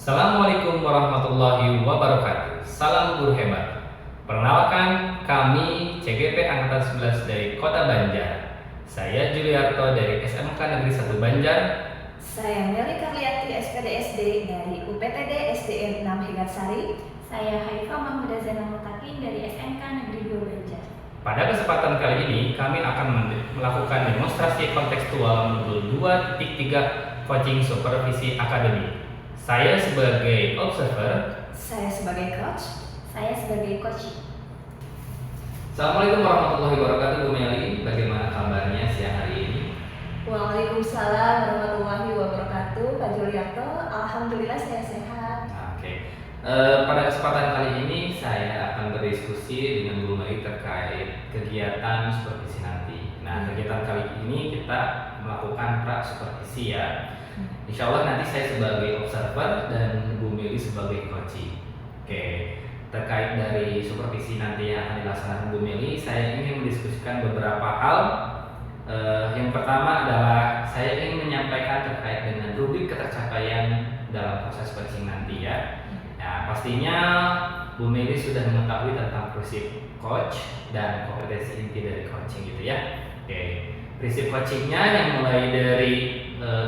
Assalamualaikum warahmatullahi wabarakatuh. Salam guru hebat. Perkenalkan, kami CGP Angkatan 11 dari Kota Banjar. Saya Juliarto dari SMK Negeri 1 Banjar. Saya Meli Karliati SPDSD dari UPTD SDN 6 Hegarsari. Saya Haifah Mahmuda Zainal Mutakin dari SMK Negeri 2 Banjar. Pada kesempatan kali ini, kami akan melakukan demonstrasi kontekstual modul 2.3 Coaching Supervisi Akademi. Saya sebagai observer. Saya sebagai coach. Saya sebagai coach. Assalamualaikum warahmatullahi wabarakatuh, Bu Meli. Bagaimana kabarnya siang hari ini? Waalaikumsalam warahmatullahi wabarakatuh, Pak Juliarto. Alhamdulillah saya sehat. Oke. Pada kesempatan kali ini saya akan berdiskusi dengan Bu Meli terkait kegiatan supervisi nanti. Nah, kegiatan kali ini kita melakukan pra supervisi ya. Insya Allah nanti saya sebagai observer dan Bu Meli sebagai coaching. Oke, terkait dari supervisi nanti yang akan dilaksanakan Bu Meli, saya ingin mendiskusikan beberapa hal. Yang pertama adalah saya ingin menyampaikan terkait dengan rubrik ketercapaian dalam proses coaching nanti ya. Nah, pastinya Bu Meli sudah mengetahui tentang prinsip coach dan kompetensi inti dari coaching gitu ya. Oke, prinsip coachingnya yang mulai dari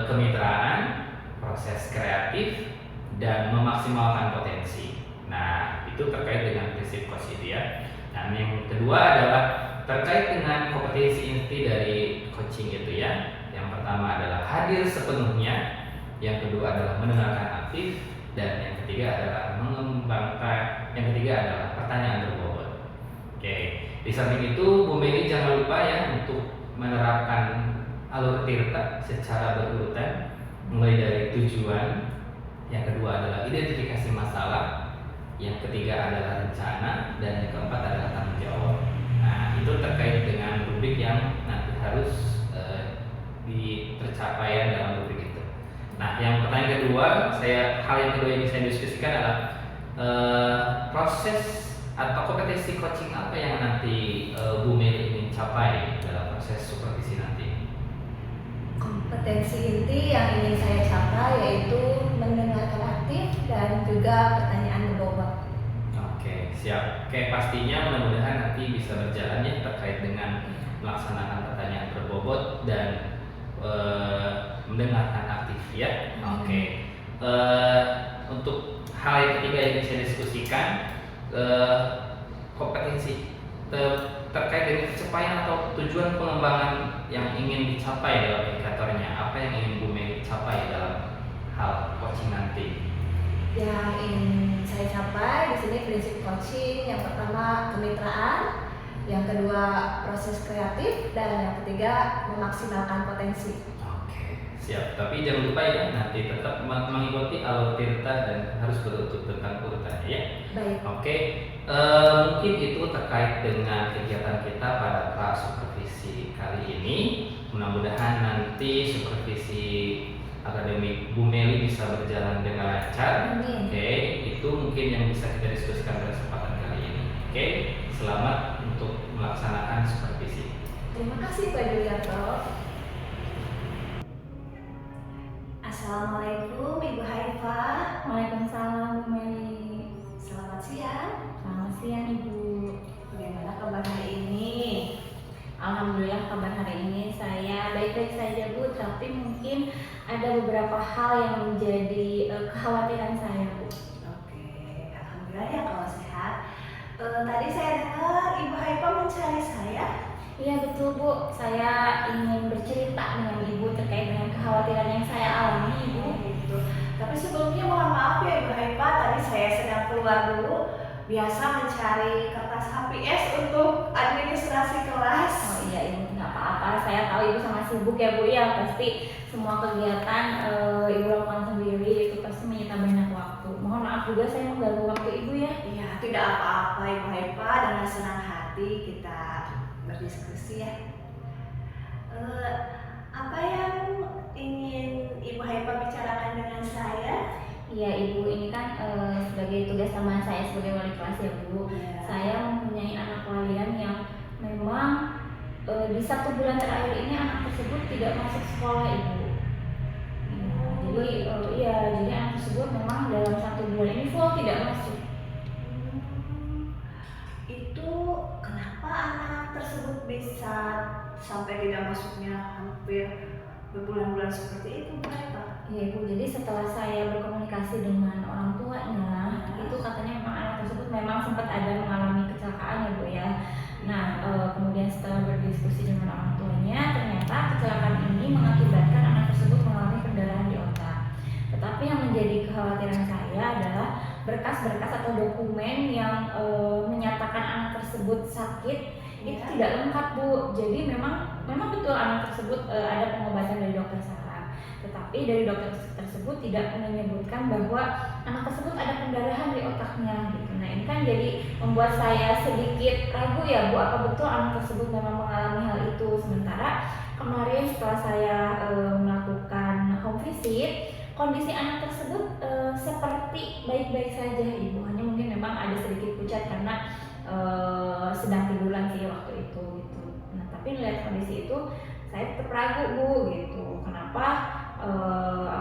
kemitraan, proses kreatif, dan memaksimalkan potensi. Nah, itu terkait dengan prinsip coach itu ya. Dan yang kedua adalah terkait dengan kompetensi inti dari coaching itu ya. Yang pertama adalah hadir sepenuhnya, yang kedua adalah mendengarkan aktif, dan yang ketiga adalah mengembangkan, yang ketiga adalah pertanyaan berbobot. Oke, di samping itu Bu Meli jangan lupa ya untuk menerapkan alur tirta secara berurutan, mulai dari tujuan, yang kedua adalah identifikasi masalah, yang ketiga adalah rencana, dan yang keempat adalah tanggung jawab. Nah, itu terkait dengan rubrik yang nanti harus tercapai dalam rubrik itu. Nah, yang pertanyaan kedua, hal yang kedua yang saya diskusikan adalah proses atau kompetensi coaching apa yang nanti Bu Meli ingin capai dalam proses supervisi nanti. Kompetensi inti yang ingin saya capai yaitu mendengarkan aktif dan juga pertanyaan berbobot. Oke, siap. Oke, pastinya mudah-mudahan nanti bisa berjalan ya terkait dengan melaksanakan pertanyaan berbobot dan mendengarkan aktif ya. Oke. Untuk hal yang ketiga yang ingin saya diskusikan, kompetensi terkait dengan pencapaian atau tujuan pengembangan yang ingin dicapai dalam indikatornya. Apa yang ingin Bu Meli capai dalam hal coaching nanti? Yang ingin saya capai di sini prinsip coaching yang pertama kemitraan, yang kedua proses kreatif, dan yang ketiga memaksimalkan potensi. Oke, siap. Tapi jangan lupa ya nanti tetap mengikuti alur tirta dan harus berutut tentang urutannya ya. Baik. Oke, mungkin itu terkait dengan kegiatan kita pada pra supervisi kali ini. Mudah-mudahan nanti supervisi akademik Bu Meli bisa berjalan dengan lancar. Amin. Oke, itu mungkin yang bisa kita diskusikan pada kesempatan kali ini. Oke, selamat untuk melaksanakan supervisi. Terima kasih Pak Juliarto. Assalamualaikum Ibu Haifah. Waalaikumsalam Bu Meli. Selamat siang. Selamat siang Ibu. Bagaimana kabar hari ini? Alhamdulillah kabar hari ini saya baik-baik saja Bu, tapi mungkin ada beberapa hal yang menjadi kekhawatiran saya Bu. Oke, alhamdulillah ya kalau sehat. Tadi saya dengar Ibu Haifah mencari saya. Iya betul Bu, saya ingin bercerita dengan Ibu terkait dengan kekhawatiran yang saya alami Ibu. Gitu. Tapi sebelumnya mohon maaf ya Ibu Haifah, tadi saya sedang keluar dulu. Biasa mencari kertas HPS untuk administrasi kelas. Oh iya Ibu, nggak apa-apa. Saya tahu Ibu sangat sibuk ya Bu ya. Pasti semua kegiatan Ibu lakukan sendiri itu pasti menyita banyak waktu. Mohon maaf juga saya mengganggu waktu Ibu ya. Iya, tidak apa-apa Ibu Haifah, dengan senang hati kita berdiskusi ya. Apa yang ingin Ibu Haifah bicarakan dengan saya? Iya Ibu, ini kan sebagai tugas tambahan saya sebagai wali kelas ya Bu. Ya. Saya mempunyai anak walian yang memang di 1 bulan terakhir ini anak tersebut tidak masuk sekolah Ibu. Ya, Jadi iya, jadi anak tersebut memang dalam 1 bulan ini full tidak masuk. Itu kenapa anak tersebut bisa sampai tidak masuknya hampir berbulan-bulan seperti itu, Bu Haifa? Iya Ibu, jadi setelah saya berkomunikasi dengan orang tuanya, itu katanya memang anak tersebut memang sempat ada mengalami kecelakaan ya Bu ya. Nah, kemudian setelah berdiskusi dengan orang tuanya, ternyata kecelakaan ini mengakibatkan anak tersebut mengalami pendarahan di otak. Tetapi yang menjadi kekhawatiran saya adalah berkas-berkas atau dokumen yang menyatakan anak tersebut sakit itu tidak lengkap Bu. Jadi memang betul anak tersebut ada pengobatan dari dokter saraf, tetapi dari dokter tersebut tidak menyebutkan bahwa anak tersebut ada pendarahan di otaknya gitu. Nah ini kan jadi membuat saya sedikit ragu ya Bu, apa betul anak tersebut memang mengalami hal itu. Sementara kemarin setelah saya melakukan home visit, kondisi anak tersebut seperti baik-baik saja Ibu, hanya mungkin memang ada sedikit pucat karena sedang tiduran sih waktu itu gitu. Nah tapi melihat kondisi itu saya tetap ragu Bu gitu, kenapa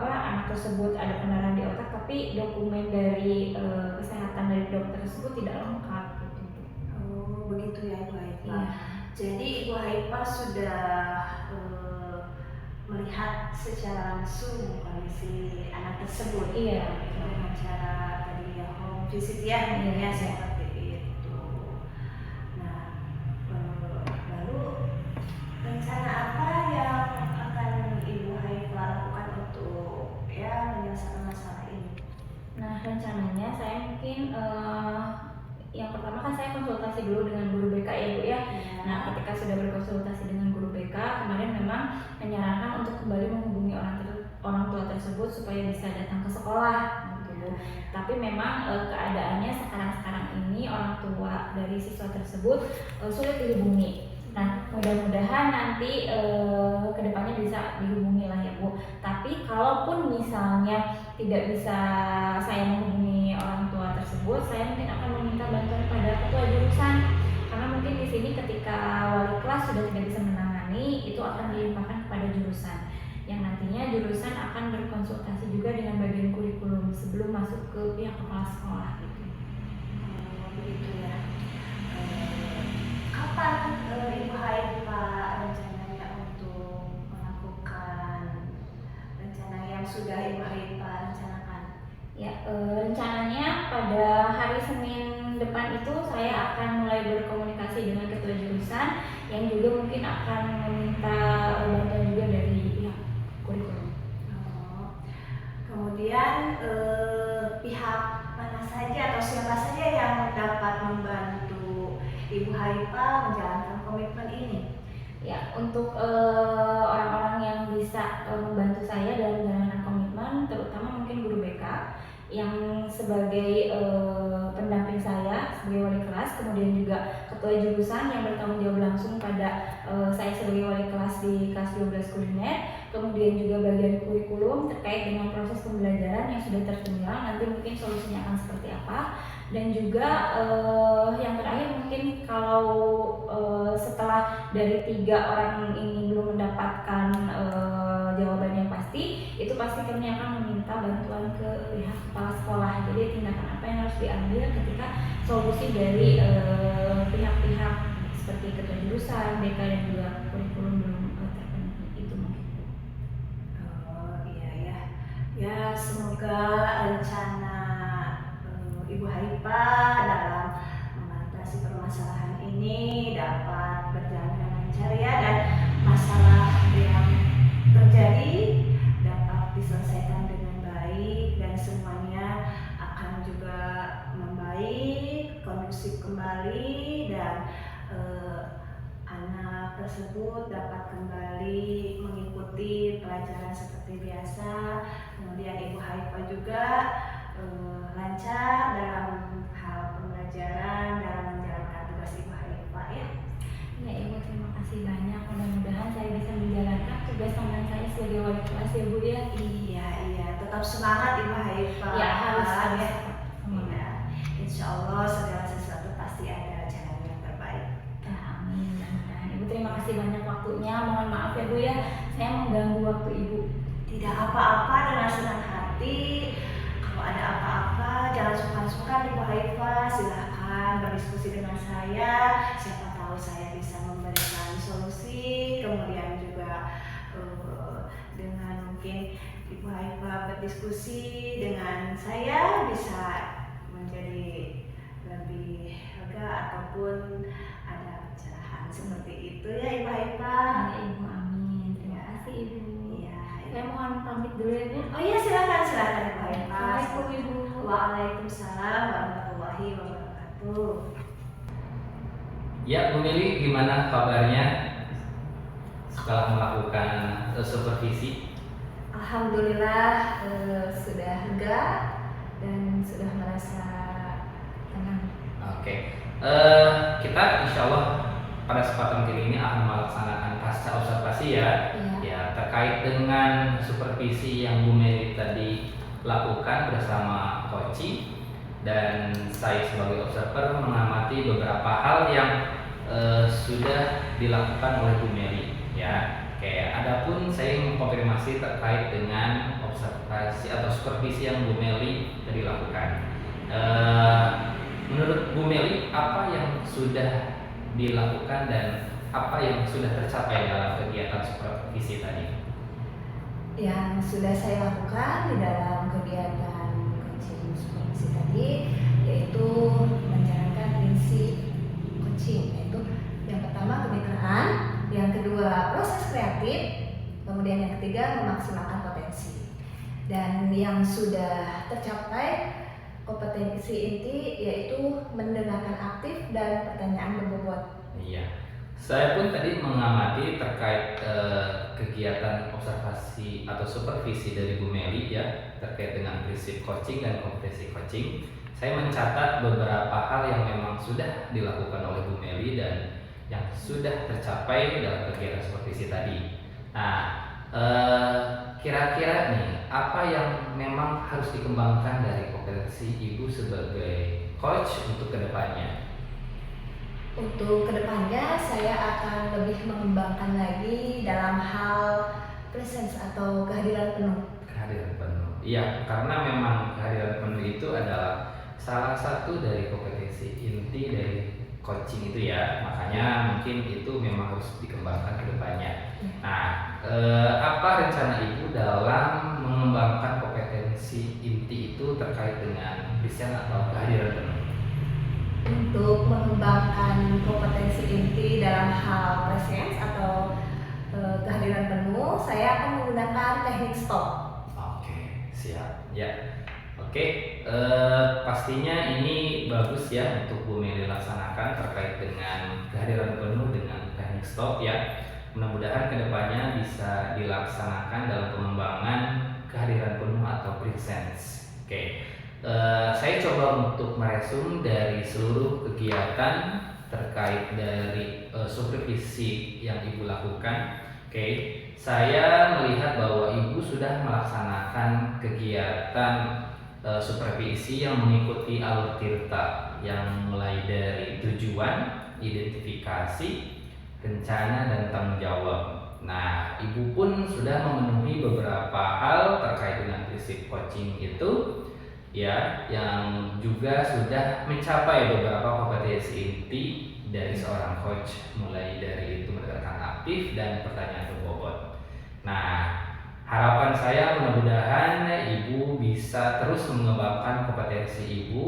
anak tersebut ada pendarahan di otak tapi dokumen dari kesehatan dari dokter tersebut tidak lengkap gitu. Oh begitu ya Ibu Haifa. Iya. Jadi Ibu Haifa sudah melihat secara langsung kondisi anak tersebut. Iya. Dengan cara tadi ya home visit ya, Iya. seperti itu. Nah, lalu rencana apa yang akan Ibu Haifa lakukan untuk ya menyelesaikan masalah ini? Nah rencananya saya mungkin yang pertama kan saya konsultasi dulu dengan guru BK ya Bu ya. Nah ketika sudah berkonsultasi dengan guru BK, kemarin memang menyarankan untuk kembali menghubungi orang tua tersebut supaya bisa datang ke sekolah gitu Bu. Tapi memang keadaannya sekarang ini orang tua dari siswa tersebut sulit dihubungi. Nah mudah-mudahan nanti kedepannya bisa dihubungi lah ya Bu. Tapi kalaupun misalnya tidak bisa saya menghubungi orang tua tersebut, saya mungkin akan meminta bantuan pada ketua jurusan, karena mungkin di sini ketika wali kelas sudah tidak bisa menangani, itu akan dilimpahkan kepada jurusan, yang nantinya jurusan akan berkonsultasi juga dengan bagian kurikulum sebelum masuk ke pihak kepala sekolah gitu. Begitu ya. Kapan Ibu Haifa rencananya untuk melakukan rencana yang sudah Ibu Haifa rencanakan? Ya, rencananya pada hari Senin depan itu saya akan mulai berkomunikasi dengan ketua jurusan yang juga mungkin akan meminta bantuan juga dari pihak kurikulum. Kemudian pihak mana saja atau siapa saja yang dapat membantu Ibu Haifa menjalankan komitmen ini? Ya, untuk orang-orang yang bisa membantu saya dalam menjalankan komitmen, terutama mungkin guru BK yang sebagai pendamping saya sebagai wali kelas, kemudian juga ketua jurusan yang bertanggung jawab langsung pada saya sebagai wali kelas di kelas 12 kuliner, kemudian juga bagian kurikulum terkait dengan proses pembelajaran yang sudah tertinggal, nanti mungkin solusinya akan seperti apa. Dan juga yang terakhir mungkin kalau setelah dari 3 orang ini belum mendapatkan jawaban yang pasti, itu pasti kami akan meminta bantuan ke pihak kepala sekolah. Jadi tindakan apa yang harus diambil ketika solusi dari pihak-pihak seperti ketua jurusan, BK dan juga kurikulum belum terpenuhi, itu mungkin. Oh iya ya, ya semoga rencana Ibu Haifa dalam mengatasi permasalahan ini dapat berjalan dengan lancar ya, dan masalah yang terjadi dapat diselesaikan dengan baik dan semuanya akan juga membaik, kondusif kembali, dan anak tersebut dapat kembali mengikuti pelajaran seperti biasa. Kemudian Ibu Haifa juga lancar dalam hal pembelajaran, dalam menjalankan tugas Ibu Haifa ya. Ya Ibu, terima kasih banyak. Mudah-mudahan saya bisa menjalankan tugas tambahan saya sebagai wali kelas ya Bu ya. Iya, tetap semangat Ibu Haifa. Ya harus ya. semangat. Ya, insya Allah segala sesuatu pasti ada jalan yang terbaik. Ya, amin. Mudah-mudahan. Ibu terima kasih banyak waktunya. Mohon maaf ya Bu ya, saya mengganggu waktu Ibu. Tidak apa-apa, dengan senang masukan Ibu Haifa, silahkan berdiskusi dengan saya. Siapa tahu saya bisa memberikan solusi. Kemudian juga dengan mungkin Ibu Haifa berdiskusi dengan saya bisa menjadi lebih lega ataupun ada pencerahan seperti itu ya Ibu Haifa. Ya, Ibu, amin. Terima kasih Ibu. Iya. Saya mohon pamit dulu ya Bu. Oh iya, silakan Ibu Haifa. Assalamualaikum Ibu. Waalaikumsalam warahmatullahi wabarakatuh. Ya, Bu Meli, gimana kabarnya setelah melakukan supervisi? Alhamdulillah sudah lega dan sudah merasa tenang. Oke. Kita insya Allah pada kesempatan kali ini akan melaksanakan pasca observasi ya. Iya. Ya, terkait dengan supervisi yang Bu Meli tadi lakukan bersama Koci, dan saya sebagai observer mengamati beberapa hal yang sudah dilakukan oleh Bu Meli ya. Oke, adapun saya ingin mengkonfirmasi terkait dengan observasi atau supervisi yang Bu Meli tadi lakukan. Menurut Bu Meli, apa yang sudah dilakukan dan apa yang sudah tercapai dalam kegiatan supervisi tadi? Yang sudah saya lakukan di dalam kegiatan coaching supervisi tadi yaitu menjalankan prinsip coaching, yaitu yang pertama kemitraan, yang kedua proses kreatif, kemudian yang ketiga memaksimalkan potensi. Dan yang sudah tercapai kompetensi inti yaitu mendengarkan aktif dan pertanyaan berbobot. Iya, saya pun tadi mengamati terkait kegiatan observasi atau supervisi dari Bu Meli ya, terkait dengan prinsip coaching dan kompetensi coaching. Saya mencatat beberapa hal yang memang sudah dilakukan oleh Bu Meli dan yang sudah tercapai dalam kegiatan supervisi tadi. Nah, kira-kira nih apa yang memang harus dikembangkan dari kompetensi Ibu sebagai coach untuk kedepannya? Untuk kedepannya saya akan lebih mengembangkan lagi dalam hal presence atau kehadiran penuh. Kehadiran penuh. Iya, karena memang kehadiran penuh itu adalah salah satu dari kompetensi inti dari coaching itu ya. Makanya mungkin itu memang harus dikembangkan ke depannya. Nah, apa rencana Ibu dalam mengembangkan kompetensi inti itu terkait dengan presence atau kehadiran penuh? Untuk mengembangkan kompetensi inti dalam hal presence atau kehadiran penuh, saya akan menggunakan teknik stop. Oke, siap. Ya, oke. Pastinya ini bagus ya untuk Bu Meli laksanakan terkait dengan kehadiran penuh dengan teknik stop ya. Mudah-mudahan kedepannya bisa dilaksanakan dalam pengembangan kehadiran penuh atau presence. Oke. Saya coba untuk meresum dari seluruh kegiatan terkait dari supervisi yang Ibu lakukan. Oke, saya melihat bahwa Ibu sudah melaksanakan kegiatan supervisi yang mengikuti alur tirta yang mulai dari tujuan, identifikasi, rencana, dan tanggung jawab. Nah, Ibu pun sudah memenuhi beberapa hal terkait dengan prinsip coaching itu ya, yang juga sudah mencapai beberapa kompetensi inti dari seorang coach, mulai dari itu mendengarkan aktif dan pertanyaan berbobot. Nah, harapan saya mudah-mudahan Ibu bisa terus mengembangkan kompetensi Ibu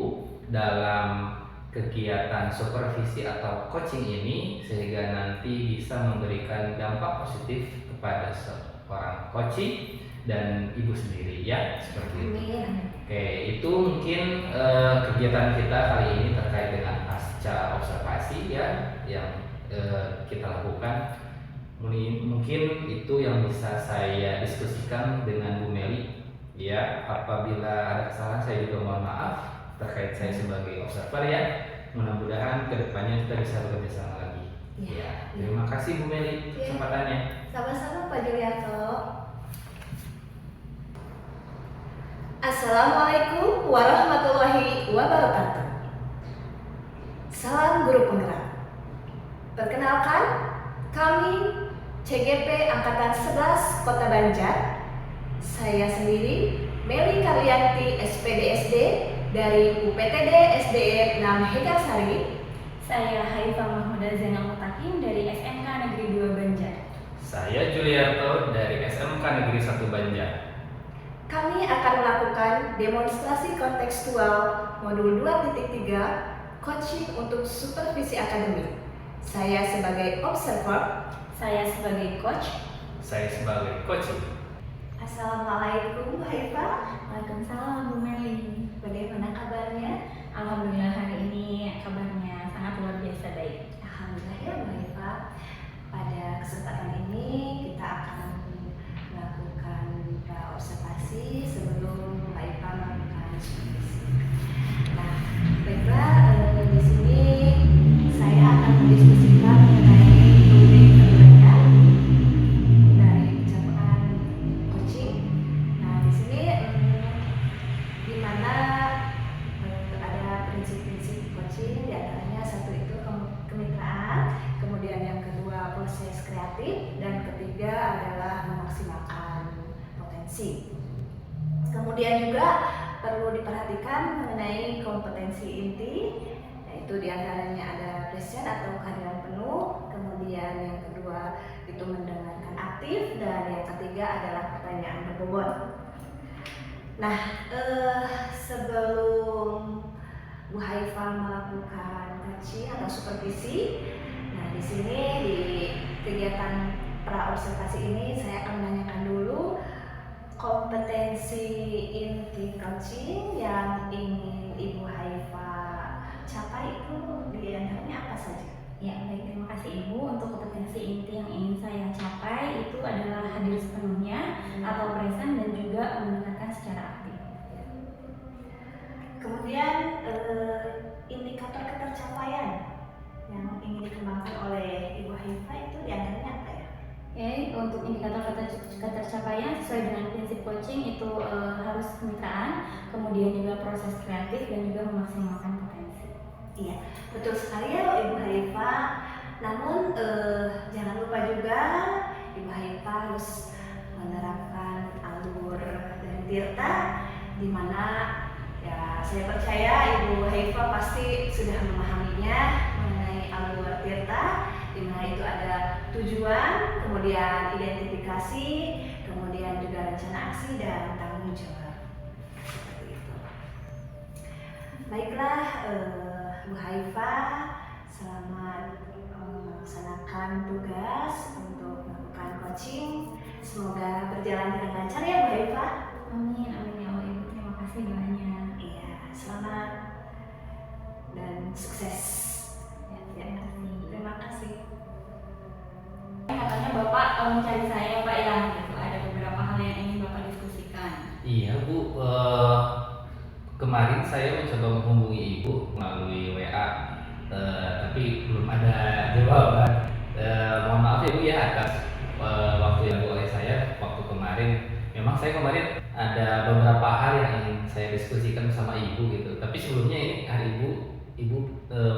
dalam kegiatan supervisi atau coaching ini sehingga nanti bisa memberikan dampak positif kepada seorang coaching dan Ibu sendiri ya, seperti itu. Oke, itu mungkin kegiatan kita kali ini terkait dengan pasca observasi ya yang kita lakukan. Mungkin itu yang bisa saya diskusikan dengan Bu Meli ya. Apabila ada kesalahan saya juga mohon maaf terkait saya sebagai observer ya. Mudah-mudahan kedepannya kita bisa bekerja sama lagi. Ya, terima kasih Bu Meli kesempatannya. Sama-sama Pak Juliarto. Assalamualaikum warahmatullahi wabarakatuh. Salam guru penggerak. Perkenalkan, kami CGP Angkatan 11 Kota Banjar. Saya sendiri Meli Karlianti SPDSD dari UPTD SDN 6 Hegarsari. Saya Haifah Mahmuda Zainal Mutakin dari SMK Negeri 2 Banjar. Saya Juliarto dari SMK Negeri 1 Banjar. Kami akan melakukan demonstrasi kontekstual modul 2.3 coaching untuk supervisi akademik. Saya sebagai observer. Saya sebagai coach. Saya sebagai coaching. Assalamualaikum Bu Haifah. Waalaikumsalam Bu Meli. Bagaimana kabarnya? Alhamdulillah hari ini kabarnya sangat luar biasa baik. Alhamdulillah ya Bu Haifah. Pada kesempatan ini kita akan melakukan observasi sebelum Bu Haifah melakukan supervisi. Nah, baiklah di sini saya akan mendiskusikan mengenai topik kedua dari ucapan coaching. Nah, di sini di mana ada prinsip-prinsip coaching, diantaranya satu itu kemitraan, kemudian yang kedua proses kreatif, dan ketiga adalah memaksimalkan potensi. Kemudian juga perlu diperhatikan mengenai kompetensi inti, yaitu diantaranya ada present atau kehadiran penuh, kemudian yang kedua itu mendengarkan aktif, dan yang ketiga adalah pertanyaan berbobot. Nah, sebelum Bu Haifah melakukan coaching atau supervisi, nah di sini di kegiatan pra observasi ini saya akan menanyakan dulu kompetensi inti coaching yang ingin Ibu Haifah capai itu diantaranya apa saja? Ya, baik, terima kasih Ibu. Untuk kompetensi inti yang ingin saya capai itu adalah hadir sepenuhnya atau present dan juga mendengarkan secara aktif. Kemudian indikator ketercapaian yang ingin dikembangkan oleh Ibu Haifah itu diantaranya apa ya? Oke, untuk indikator ketercapaian sesuai dengan prinsip coaching itu harus kemitraan, kemudian juga proses kreatif dan juga memaksimalkan potensi. Iya, betul sekali ya Ibu Haifah. Namun jangan lupa juga Ibu Haifah harus menerapkan alur dari Tirta, di mana ya saya percaya Ibu Haifah pasti sudah memahaminya mengenai alur Tirta, di mana itu ada tujuan, kemudian identifikasi, kemudian juga rencana aksi dan tanggung jawab. Seperti itu. Baiklah, Bu Haifah, selamat melaksanakan tugas untuk melakukan coaching. Semoga berjalan dengan lancar ya Bu Haifah. Amin, amin ya Allah Ibu. Terima kasih doanya. Iya, selamat dan sukses. Ya, terima kasih. Katanya Bapak mencari saya Pak ya, gitu. Ada beberapa hal yang ingin Bapak diskusikan. Iya Bu, kemarin saya mencoba menghubungi Ibu melalui WA, tapi belum ada jawaban. Mohon maaf ya Bu ya atas waktu yang oleh saya waktu kemarin. Memang saya kemarin ada beberapa hal yang ingin saya diskusikan bersama Ibu gitu. Tapi sebelumnya ini hari Ibu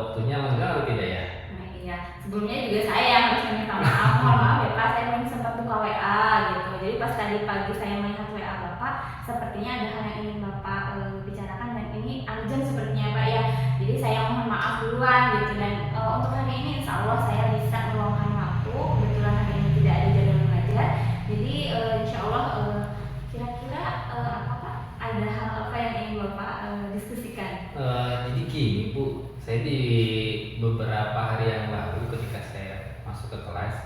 waktunya lenggang atau tidak ya? Nah iya, sebelumnya juga saya harus minta maaf, mohon maaf ya Pak, saya belum sempat buka WA gitu. Jadi pas tadi pagi saya melihat WA Bapak, sepertinya ada hal yang ingin Bapak bicarakan dan ini urgent sepertinya Pak ya. Jadi saya mohon maaf duluan gitu, dan untuk hari ini insya Allah saya bisa meluangkan waktu. Kebetulan hari ini tidak ada jadwal mengajar, jadi insya Allah kira-kira apa Pak? Ada hal apa yang ingin Bapak diskusikan? Jadi gini Bu, saya di beberapa hari yang lalu ketika saya masuk ke kelas,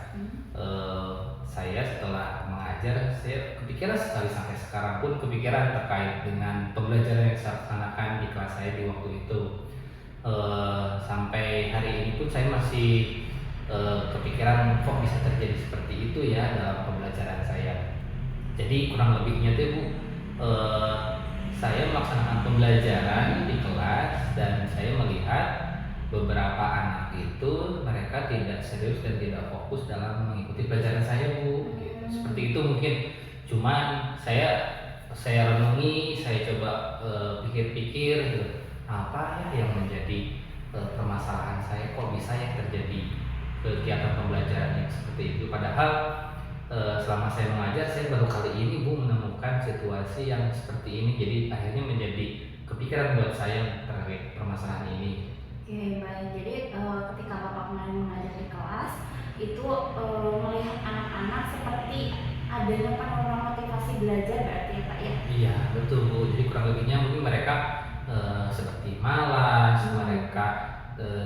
saya setelah mengajar, saya kepikiran sekali sampai sekarang pun kepikiran terkait dengan pembelajaran yang saya laksanakan di kelas saya di waktu itu. Sampai hari ini pun saya masih kepikiran kok bisa terjadi seperti itu ya dalam pembelajaran saya. Jadi kurang lebihnya tuh Bu, saya melaksanakan pembelajaran di kelas dan saya melihat beberapa anak itu mereka tidak serius dan tidak fokus dalam mengikuti pelajaran saya Bu. Gitu. Seperti itu mungkin. Cuman saya renungi, saya coba pikir-pikir gitu, apa ya yang menjadi permasalahan saya, kok bisa ya terjadi kegiatan pembelajaran yang seperti itu. Padahal selama saya mengajar, saya baru kali ini Bu menemukan situasi yang seperti ini. Jadi akhirnya menjadi kepikiran buat saya terkait permasalahan ini. Oke, baik. Jadi ketika Bapak kemarin mengajar di kelas, itu melihat anak-anak seperti adanya penurunan motivasi belajar berarti ya Pak ya? Iya betul Bu, jadi kurang lebihnya mungkin mereka seperti malas, mereka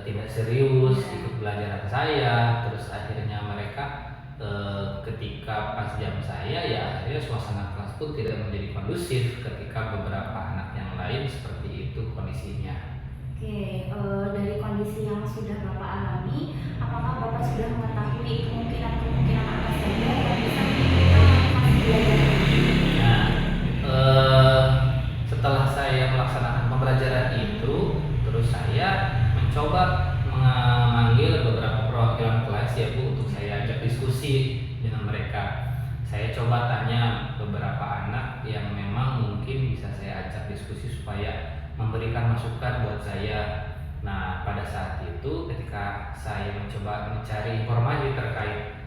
tidak serius ikut pelajaran saya, terus akhirnya mereka ketika pas jam saya ya akhirnya suasana kelas pun tidak menjadi kondusif ketika beberapa anak yang lain seperti itu kondisinya. Oke, dari kondisi yang sudah Bapak alami, apakah Bapak sudah mengetahui kemungkinan-kemungkinan apa saja yang bisa menimbulkan motivasi belajar? Nah, setelah saya melaksanakan pembelajaran itu, terus saya mencoba memanggil beberapa perwakilan kelas ya Bu untuk saya ajak diskusi dengan mereka. Saya coba tanya beberapa anak yang memang mungkin bisa saya ajak diskusi supaya memberikan masukan buat saya. Nah, pada saat itu ketika saya mencoba mencari informasi terkait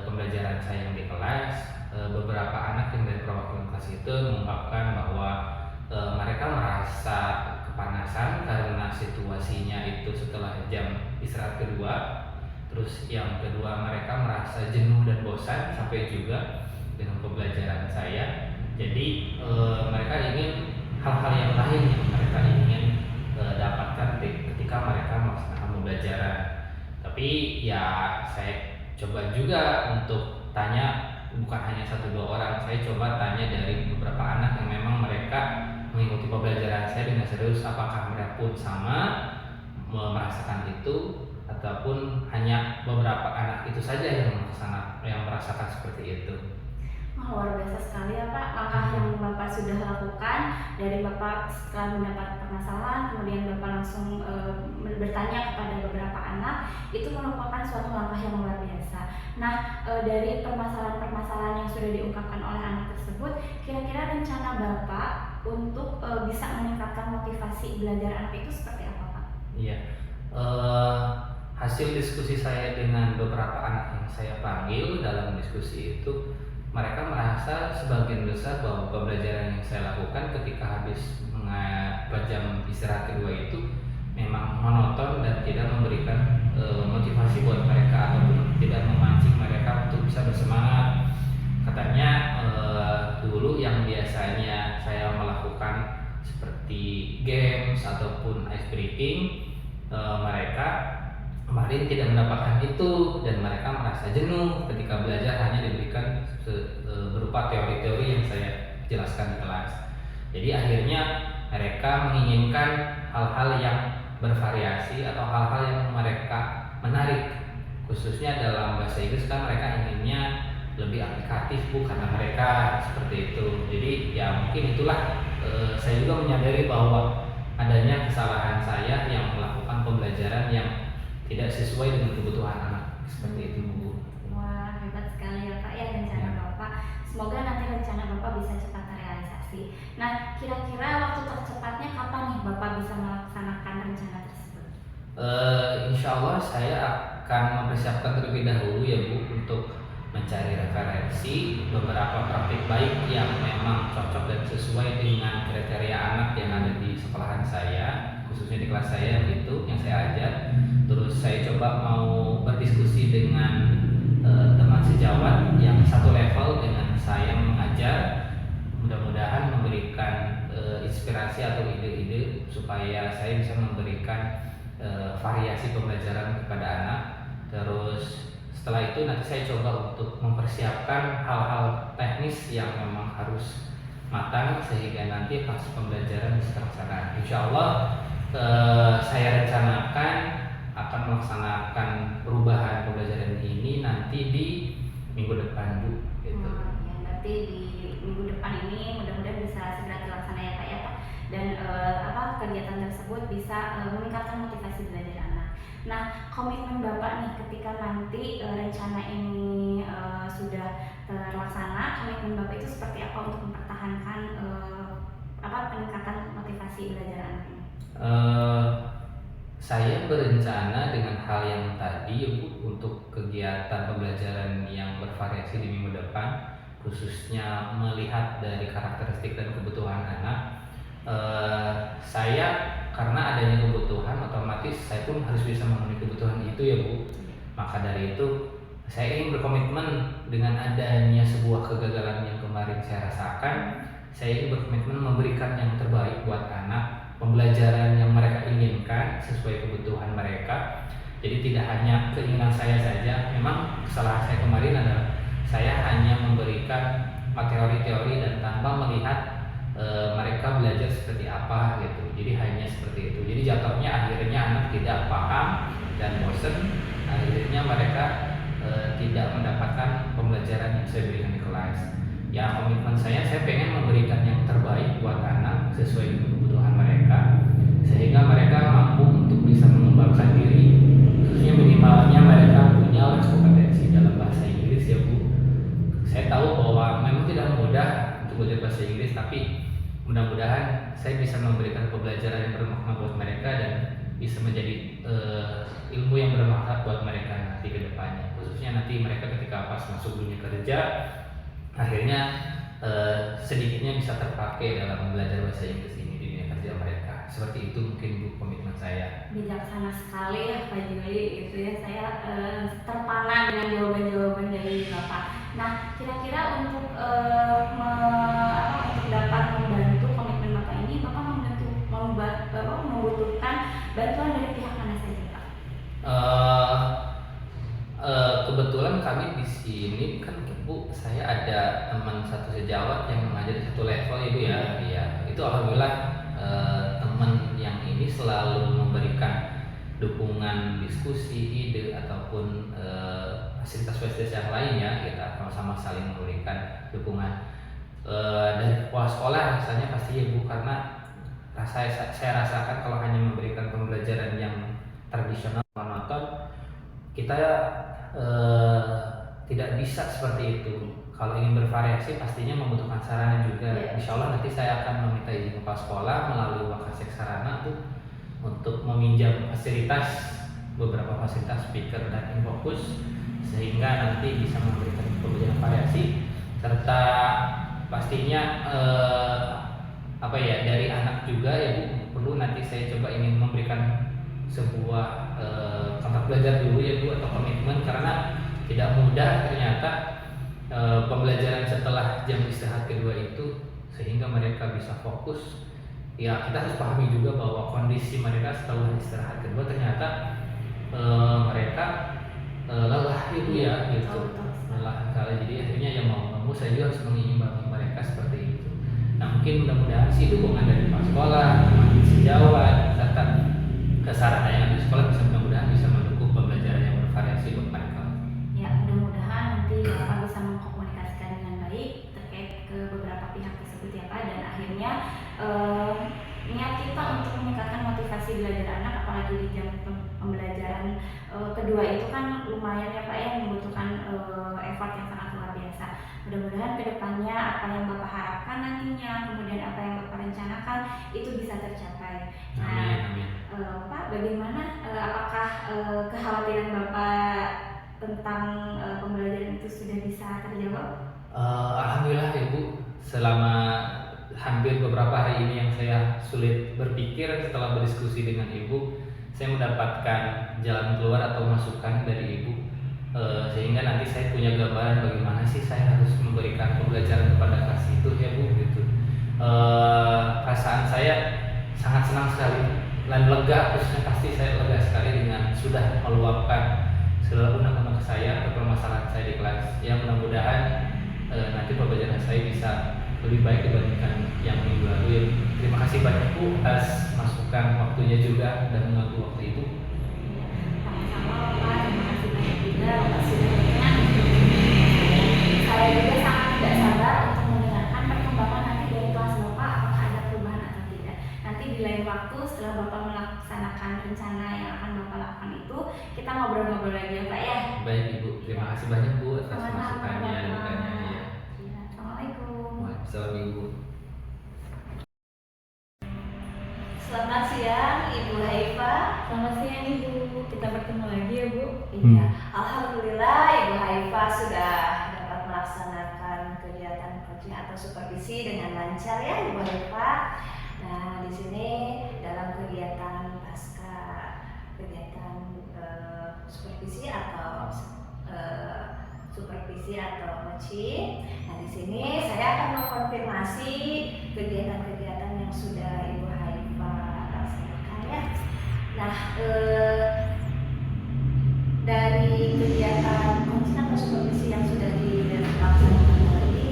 pembelajaran saya yang di kelas, beberapa anak yang dari perwakilan kelas itu mengungkapkan bahwa mereka merasa kepanasan karena situasinya itu setelah jam istirahat kedua. Terus yang kedua mereka merasa jenuh dan bosan sampai juga dengan pembelajaran saya. Jadi mereka ingin hal-hal yang lain yang mereka ingin dapatkan ketika mereka melaksanakan pembelajaran. Tapi ya saya coba juga untuk tanya, bukan hanya satu dua orang, saya coba tanya dari beberapa anak yang memang mereka mengikuti pembelajaran saya dengan serius, apakah mereka pun sama merasakan itu ataupun hanya beberapa anak itu saja yang merasakan seperti itu. Luar biasa sekali ya Pak, langkah yang Bapak sudah lakukan dari Bapak setelah mendapat permasalahan, kemudian Bapak langsung bertanya kepada beberapa anak, itu merupakan suatu langkah yang luar biasa. Nah, dari permasalahan-permasalahan yang sudah diungkapkan oleh anak tersebut, kira-kira rencana Bapak untuk bisa meningkatkan motivasi belajar anak itu seperti apa Pak? Iya, hasil diskusi saya dengan beberapa anak yang saya panggil dalam diskusi itu, mereka merasa sebagian besar bahwa pembelajaran yang saya lakukan ketika habis jam istirahat kedua itu memang monoton dan tidak memberikan motivasi buat mereka ataupun tidak memancing mereka untuk bisa bersemangat. Katanya dulu yang biasanya saya melakukan seperti games ataupun ice breaking, mereka kemarin tidak mendapatkan itu dan mereka merasa jenuh ketika belajar hanya diberikan berupa teori-teori yang saya jelaskan di kelas. Jadi akhirnya mereka menginginkan hal-hal yang bervariasi atau hal-hal yang mereka menarik, khususnya dalam bahasa Inggris kan mereka inginnya lebih aplikatif Bu, karena mereka seperti itu. Jadi ya mungkin itulah saya juga menyadari bahwa adanya kesalahan saya yang melakukan pembelajaran yang tidak sesuai dengan kebutuhan anak seperti itu Bu. Wah, hebat sekali ya Pak ya rencana Bapak. Semoga nanti rencana Bapak bisa cepat terrealisasi. Nah, kira-kira waktu tercepatnya kapan nih Bapak bisa melaksanakan rencana tersebut? Insya Allah saya akan mempersiapkan terlebih dahulu ya Bu untuk mencari referensi beberapa praktik baik yang memang cocok dan sesuai dengan kriteria anak yang ada di sekolahan saya, khususnya di kelas saya itu yang saya ajar. Terus saya coba mau berdiskusi dengan teman sejawat yang satu level dengan saya mengajar, mudah-mudahan memberikan inspirasi atau ide-ide supaya saya bisa memberikan variasi pembelajaran kepada anak. Terus setelah itu nanti saya coba untuk mempersiapkan hal-hal teknis yang memang harus matang sehingga nanti pas pembelajaran bisa terlaksana. Insya Allah saya rencanakan akan melaksanakan perubahan pembelajaran ini nanti di minggu depan Bu. Gitu. Ya, berarti di minggu depan ini mudah-mudahan bisa segera terlaksana ya Pak ya Pak. Dan kegiatan tersebut bisa meningkatkan motivasi belajar anak. Nah, komitmen Bapak nih ketika nanti rencana ini sudah terlaksana, komitmen Bapak itu seperti apa untuk mempertahankan peningkatan motivasi belajar anak ini? Saya berencana dengan hal yang tadi ya Bu, untuk kegiatan pembelajaran yang bervariasi di minggu depan, khususnya melihat dari karakteristik dan kebutuhan anak. Saya karena adanya kebutuhan otomatis saya pun harus bisa memenuhi kebutuhan itu ya Bu. Maka dari itu saya ingin berkomitmen dengan adanya sebuah kegagalan yang kemarin saya rasakan. Saya ingin berkomitmen memberikan yang terbaik buat anak, pembelajaran yang mereka inginkan sesuai kebutuhan mereka. Jadi tidak hanya keinginan saya saja. Memang kesalahan saya kemarin adalah saya hanya memberikan teori-teori dan tanpa melihat mereka belajar seperti apa gitu. Jadi hanya seperti itu. Jadi jatuhnya akhirnya anak tidak paham dan bosan. Akhirnya mereka tidak mendapatkan pembelajaran yang saya berikan di kelas. Ya komitmen saya pengen memberikan yang terbaik buat anak sesuai dengan kebutuhan mereka, sehingga mereka mampu untuk bisa mengembangkan diri. Khususnya minimalnya mereka punya kompetensi dalam bahasa Inggris ya Bu. Saya tahu bahwa memang tidak mudah untuk belajar bahasa Inggris, tapi mudah-mudahan saya bisa memberikan pembelajaran yang bermakna buat mereka dan bisa menjadi ilmu yang bermanfaat buat mereka nanti ke depannya. Khususnya nanti mereka ketika pas masuk dunia kerja, akhirnya sedikitnya bisa terpakai dalam belajar bahasa Inggris ini di dunia kerja mereka. Seperti itu mungkin Bu komitmen saya. Bijaksana sekali ya Pak Juli, itu ya saya terpana dengan jawaban-jawaban dari Bapak. Nah, kira-kira untuk untuk dapat membantu komitmen Bapak ini, Bapak membutuhkan bantuan dari pihak mana saja Pak? Kebetulan kami di sini kan Bu, saya ada teman satu sejawat yang mengajar di satu level Ibu ya. Iya, itu alhamdulillah teman yang ini selalu memberikan dukungan diskusi, ide ataupun fasilitas yang lain ya. Kita sama-sama saling memberikan dukungan. Dari kepala sekolah rasanya pasti ya Bu, karena saya rasakan kalau hanya memberikan pembelajaran yang tradisional monoton, kita tidak bisa seperti itu. Kalau ingin bervariasi pastinya membutuhkan sarana juga. Insya Allah nanti saya akan meminta izin kepala sekolah melalui Wakasek Sarana Bu untuk meminjam beberapa fasilitas speaker dan infokus, sehingga nanti bisa memberikan pembelajaran variasi, serta pastinya dari anak juga ya Bu, perlu nanti saya coba ingin memberikan sebuah kontak belajar dulu ya Bu, atau komitmen, karena tidak mudah ternyata pembelajaran setelah jam istirahat kedua itu, sehingga mereka bisa fokus. Ya kita harus pahami juga bahwa kondisi mereka setelah istirahat kedua ternyata mereka lelah itu ya gitu, lelah sekali. Jadi akhirnya yang mau saya juga harus mengimbangi mereka seperti itu. Nah mungkin mudah-mudahan sih dukungan dari Pak Sekolah, teman sejawat, serta sarana yang ada di sekolah mudah-mudahan bisa mendukung pembelajaran yang bervariasi buat mereka. Ya mudah-mudahan nanti Bapak bisa mengkomunikasikan dengan baik terkait ke beberapa pihak tersebut ya Pak, dan akhirnya niat kita untuk meningkatkan motivasi belajar anak, apalagi di jam pembelajaran kedua itu kan lumayan ya Pak ya, membutuhkan effort yang sangat luar biasa. Mudah-mudahan kedepannya apa yang Bapak harapkan nantinya, kemudian apa yang Bapak rencanakan itu bisa tercapai. Nah, Amin. Pak, bagaimana apakah kekhawatiran Bapak tentang pembelajaran itu sudah bisa terjawab? Alhamdulillah ya Bu, selama hampir beberapa hari ini yang saya sulit berpikir setelah berdiskusi dengan Ibu, saya mendapatkan jalan keluar atau masukan dari Ibu, sehingga nanti saya punya gambaran bagaimana sih saya harus memberikan pembelajaran kepada kelas itu ya Bu gitu. Perasaan saya sangat senang sekali dan lega, khususnya pasti saya lega sekali dengan sudah meluapkan segala unek-unek saya ke permasalahan saya di kelas. Ya mudah-mudahan nanti pembelajaran saya bisa lebih baik dibandingkan yang minggu lalu ya. Terima kasih banyak Bu atas masukan waktunya juga dan mengganggu waktu itu. Sama-sama Pak, terima kasih banyak juga Bapak sudah berkenan. Saya juga sangat tidak sabar untuk mendengarkan perkembangan nanti dari kelas Bapak, apakah ada perubahan atau tidak. Nanti di lain waktu setelah Bapak melaksanakan rencana yang akan Bapak lakukan itu, kita ngobrol-ngobrol lagi ya Pak ya. Baik Ibu, terima kasih banyak Bu atas Sama-sama, masukannya dan Bapak. dukungannya ya. Ya, Assalamualaikum. Waalaikumsalam Ibu. Selamat siang Ibu Haifa. Selamat siang Ibu, kita bertemu lagi ya Bu. Iya, alhamdulillah Ibu Haifa sudah dapat melaksanakan kegiatan coaching atau supervisi dengan lancar ya Ibu Haifa. Nah, di sini dalam kegiatan pasca kegiatan supervisi atau coaching. Nah, di sini saya akan mengkonfirmasi kegiatan-kegiatan yang sudah Ibu Haifa laksanakan ya. Nah, dari kegiatan coaching atau supervisi yang sudah dilaksanakan tadi,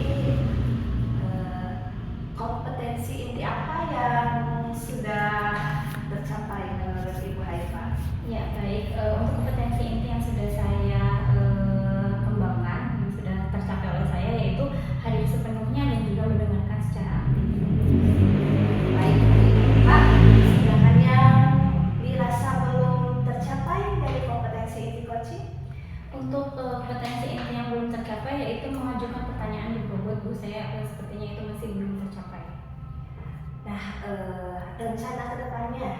kompetensi inti apa yang sudah tercapai menurut Ibu Haifa? Ya baik, untuk kompetensi inti yang sudah saya kembangkan, yang sudah tercapai oleh saya, yaitu hadir sepenuhnya dan juga mendengarkan secara aktif. Baik, Pak. Sedangkan yang dirasa belum tercapai dari kompetensi inti coaching? Untuk kompetensi inti yang belum tercapai yaitu mengajukan pertanyaan berbobot, Bu. Saya sepertinya itu masih belum tercapai. Nah, rencana kedepannya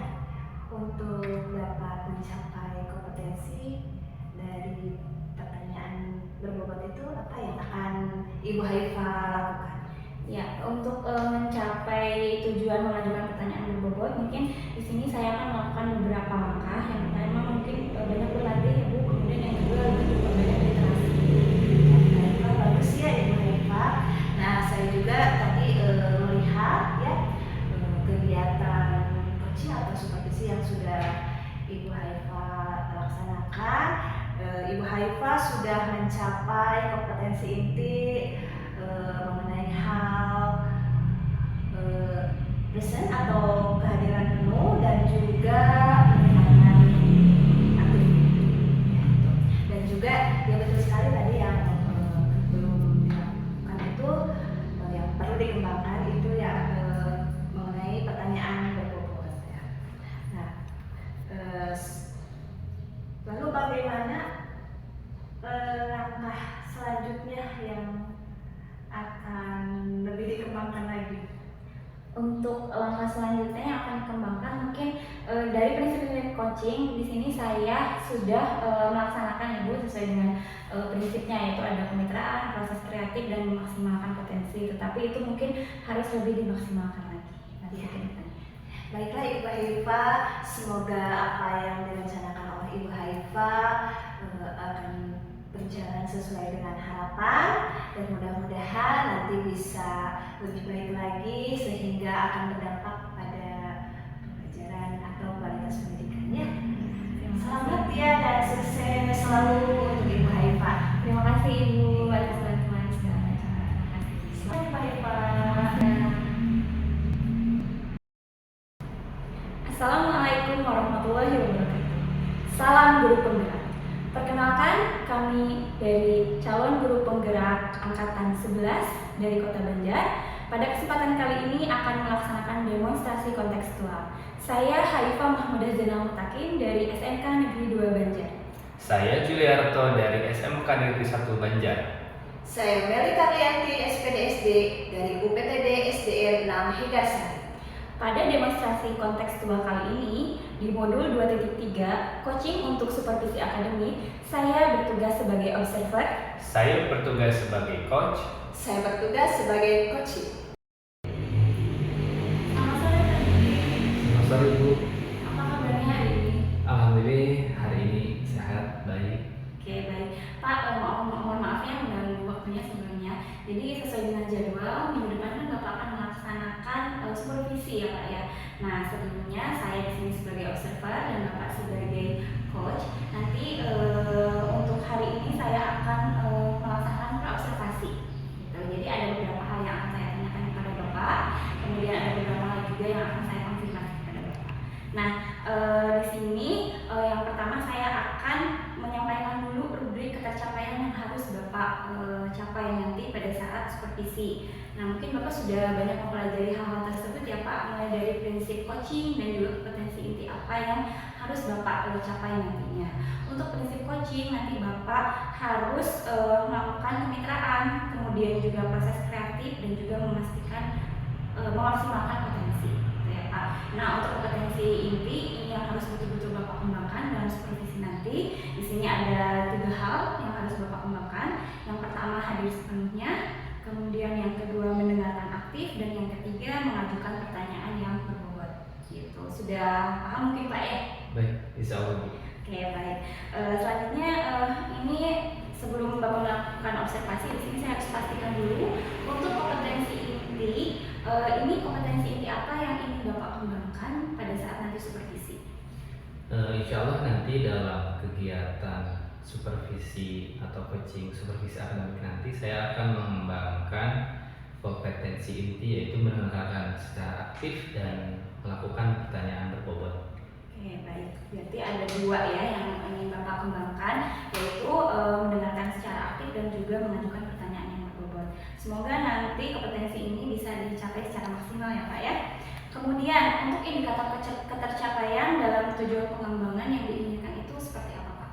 untuk dapat mencapai kompetensi dari pertanyaan berbobot itu apa yang akan Ibu Haifa lakukan? Ya, untuk mencapai tujuan mengajukan pertanyaan berbobot, mungkin di sini saya akan melakukan beberapa langkah. Yang pertama mungkin banyak berlatih ya Bu, kemudian yang kedua lebih banyak literasi. Bagus ya Ibu Haifa. Nah, saya juga tadi melihat ya kegiatan coaching atau supervisi yang sudah Ibu Haifa laksanakan. Ibu Haifa sudah mencapai kompetensi inti mengenai hal present atau kehadiran penuh dan juga penekanan aktif. Dan juga ya betul sekali tadi yang belum dilakukan itu yang perlu dikembangkan itu ya mengenai pertanyaan berbobot ya. Nah, lalu bagaimana langkah selanjutnya yang akan lebih dikembangkan lagi? Untuk langkah selanjutnya yang akan dikembangkan mungkin dari prinsip-prinsip coaching di sini saya sudah melaksanakan Ibu sesuai dengan prinsipnya, yaitu ada kemitraan, proses kreatif dan memaksimalkan potensi. Tetapi itu mungkin harus lebih dimaksimalkan lagi. Ya. Baiklah Ibu Haifa, semoga apa yang direncanakan oleh Ibu Haifa akan berjalan sesuai dengan harapan dan mudah-mudahan nanti bisa lebih baik lagi sehingga akan berdampak pada pembelajaran atau kualitas pendidikannya. Selamat ya dan sukses selalu untuk Ibu Haifa. Terima kasih Ibu atas bantuan segala macam. Terima kasih. Selamat Ibu Haifa. Assalamualaikum warahmatullahi wabarakatuh. Salam guru penggerak. Perkenalkan, kami dari calon guru penggerak angkatan 11 dari Kota Banjar. Pada kesempatan kali ini akan melaksanakan demonstrasi kontekstual. Saya Haifah Mahmudah Zainal Mutakin dari SMK Negeri 2 Banjar. Saya Juliarto dari SMK Negeri 1 Banjar. Saya Meli Karlianti, SPDSD dari UPTD SDN 6 Higasari. Pada demonstrasi kontekstual kali ini, di modul 2.3, coaching untuk supervisi akademik, saya bertugas sebagai observer. Saya bertugas sebagai coach. Saya bertugas sebagai coaching. Selamat sore Pak. Selamat sore Ibu. Apa kabarnya hari ini? Alhamdulillah hari ini sehat, baik. Oke, baik. Pak, mohon maaf ya mengganggu waktunya sebelumnya. Jadi sesuai dengan jadwal, minggu depan kan Bapak akan melaksanakan supervisi ya Pak ya. Nah, sebelumnya saya di sini sebagai observer dan Bapak sebagai coach. Nanti untuk hari ini saya akan melaksanakan observasi. Gitu. Jadi ada beberapa hal yang akan saya tanyakan kepada Bapak, kemudian ada beberapa hal juga yang akan saya konfirmasi kepada Bapak. Nah, di sini yang pertama saya akan menyampaikan dulu rubrik ketercapaian yang harus Bapak capai nanti pada saat supervisi. Nah, mungkin Bapak sudah banyak mempelajari hal-hal tersebut ya Pak, mulai dari prinsip coaching dan juga kompetensi inti apa yang harus Bapak capai nantinya. Untuk prinsip coaching nanti Bapak harus melakukan kemitraan, kemudian juga proses kreatif dan juga memastikan memaksimalkan potensi, gitu ya Pak. Nah, untuk kompetensi inti ini yang harus betul-betul Bapak kembangkan dalam supervisi nanti. Di sini ada 3 hal yang harus Bapak kembangkan. Yang pertama hadir sepenuhnya, kemudian yang kedua mendengarkan aktif, dan yang ketiga mengajukan pertanyaan yang sudah paham mungkin Pak ya? Baik, insya Allah Bu. Oke, baik. Selanjutnya ini sebelum Bapak melakukan observasi di sini saya harus pastikan dulu untuk kompetensi inti. Ini kompetensi inti apa yang ingin Bapak kembangkan pada saat nanti supervisi? Insya Allah nanti dalam kegiatan supervisi atau coaching supervisi akademik nanti saya akan mengembangkan kompetensi inti, yaitu mendengarkan secara aktif dan melakukan pertanyaan berbobot. Oke, baik. Berarti ada dua ya yang ingin Bapak kembangkan, yaitu mendengarkan secara aktif dan juga mengajukan pertanyaan yang berbobot. Semoga nanti kompetensi ini bisa dicapai secara maksimal ya Pak ya. Kemudian untuk indikator ketercapaian dalam tujuan pengembangan yang diinginkan itu seperti apa Pak?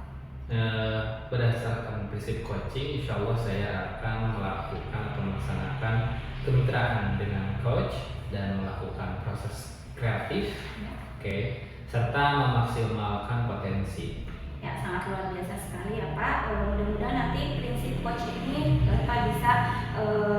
Berdasarkan prinsip coaching, insya Allah saya akan melakukan atau melaksanakan kemitraan dengan coach dan melakukan proses kreatif, serta memaksimalkan potensi. Ya, sangat luar biasa sekali ya Pak. Mudah-mudahan nanti prinsip coach ini Bapak bisa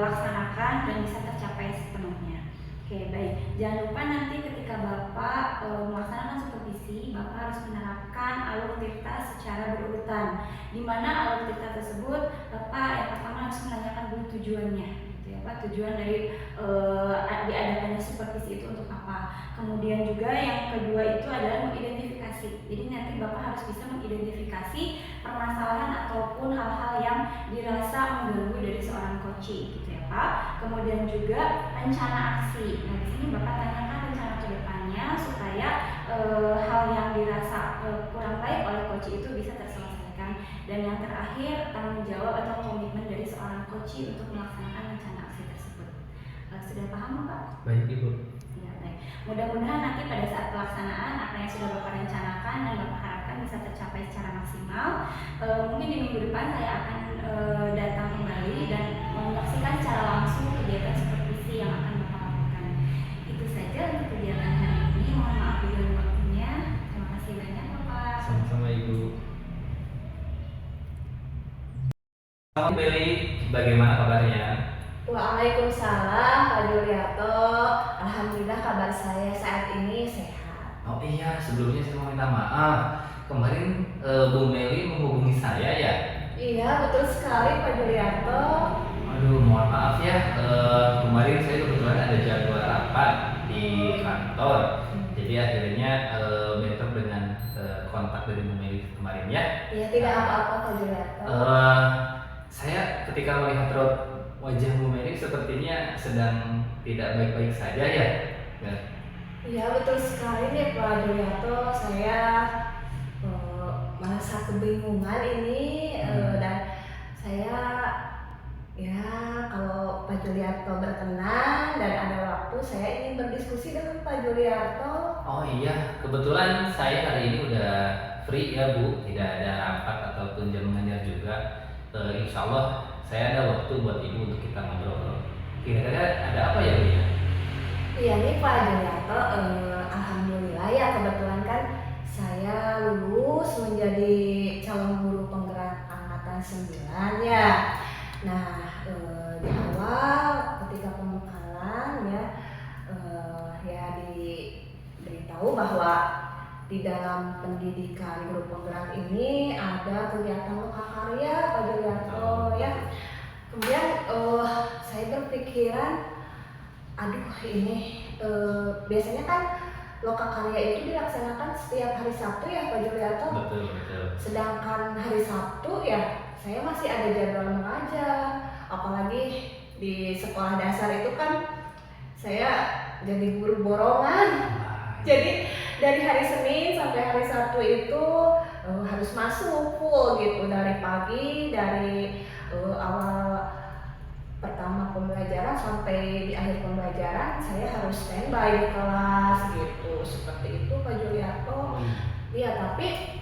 laksanakan dan bisa tercapai sepenuhnya. Oke, baik. Jangan lupa nanti ketika Bapak melaksanakan supervisi, Bapak harus menerapkan alur tirta secara berurutan. Di mana alur tirta tersebut, Bapak yang pertama harus menanyakan dulu tujuannya, gitu ya Pak. Tujuan dari diadakannya supervisi itu untuk apa? Kemudian juga yang kedua itu adalah mengidentifikasi. Jadi nanti Bapak harus bisa mengidentifikasi permasalahan ataupun hal-hal yang dirasa mengganggu dari seorang coaching, gitu ya Pak. Kemudian juga rencana aksi. Nah, di sini Bapak tanyakan rencana ke depannya supaya hal yang dirasa kurang baik oleh coaching itu bisa terselesaikan. Dan yang terakhir, tanggung jawab atau komitmen dari seorang coaching untuk melaksanakan rencana aksi tersebut. Sudah paham Pak? Baik Ibu. Ya, baik. Mudah-mudahan nanti pada saat pelaksanaan apa yang sudah Bapak rencanakan dan Bapak harapkan bisa tercapai secara maksimal. Mungkin di minggu depan saya akan datang kembali dan menyaksikan secara langsung kegiatan supervisi yang akan Bapak lakukan. Itu saja untuk kegiatan hari ini. Mohon maaf bila waktunya. Terima kasih banyak Bapak. Sama-sama Ibu. Selamat Beli, bagaimana kabarnya? Waalaikumsalam Pak Juliarto. Alhamdulillah kabar saya saat ini sehat. Oh iya, sebelumnya saya mau minta maaf. Kemarin Bu Meli menghubungi saya ya? Iya betul sekali Pak Juliarto. Aduh, mohon maaf ya. Kemarin saya kebetulan ada jadwal rapat di kantor. Jadi akhirnya bentrok dengan kontak dari Bu Meli kemarin ya. Iya tidak apa-apa Pak Juliarto. Saya ketika melihat wajah Bu Meli sepertinya sedang tidak baik-baik saja ya. Iya betul sekali nih Pak Juliarto. Saya merasa kebingungan ini dan saya ya kalau Pak Juliarto berkenan dan ada waktu saya ingin berdiskusi dengan Pak Juliarto. Oh iya, kebetulan saya hari ini udah free ya Bu, tidak ada rapat ataupun jam mengajar juga. Insya Allah saya ada waktu buat Ibu untuk kita ngobrol. Kira-kira ada apa ya Bu ya? Iya nih Pak Juliarto, alhamdulillah ya kebetulan kan saya lulus menjadi calon guru penggerak angkatan 9 ya. Nah di awal ketika pembekalan ya diberitahu bahwa di dalam pendidikan guru penggerak ini ada kegiatan lokakarya Pak Juliarto ya. Kemudian saya berpikiran, aduh ini biasanya kan lokakarya itu dilaksanakan setiap hari Sabtu ya Pak Juliarto. Betul. Sedangkan hari Sabtu ya saya masih ada jadwal mengajar, apalagi di sekolah dasar itu kan saya jadi guru borongan. Jadi dari hari Senin sampai hari Sabtu itu harus masuk full gitu, dari pagi, dari awal pertama pembelajaran sampai di akhir pembelajaran saya harus standby di kelas gitu. Seperti itu Pak Juliarto. Ya tapi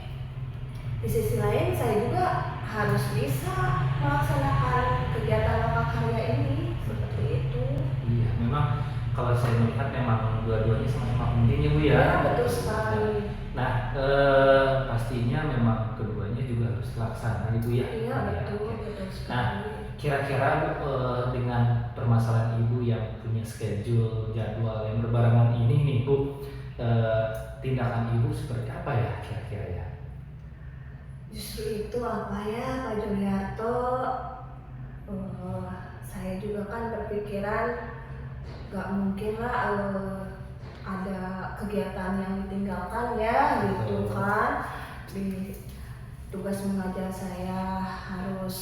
di sisi lain saya juga harus bisa melaksanakan kegiatan lokakarya ini seperti itu. Iya, memang kalau saya melihat memang dua-duanya sama-sama penting ya Bu ya. Ya betul sekali. Nah, pastinya memang keduanya juga harus terlaksana Ibu ya. Iya betul sekali. Nah, kira-kira dengan permasalahan Ibu yang punya schedule jadwal yang berbarengan ini nih Bu, eh, tindakan ibu seperti apa ya kira-kira ya? Justru itu apa ya Pak Juliarto, saya juga kan berpikiran gak mungkin lah ada kegiatan yang ditinggalkan ya gitu kan. Di tugas mengajar saya harus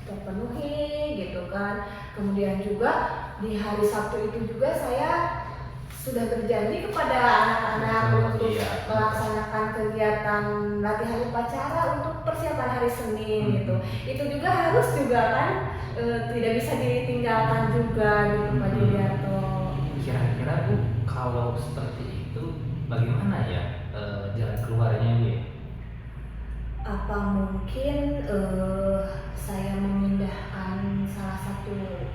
terpenuhi gitu kan. Kemudian juga di hari Sabtu itu juga saya sudah berjanji kepada anak-anak untuk melaksanakan kegiatan latihan upacara untuk persiapan hari Senin gitu. Itu juga harus juga kan, tidak bisa ditinggalkan juga gitu Pak Juliarto. Kira-kira Bu, kalau seperti itu bagaimana ya jalan keluarnya Bu ya? Apa mungkin saya memindahkan salah satu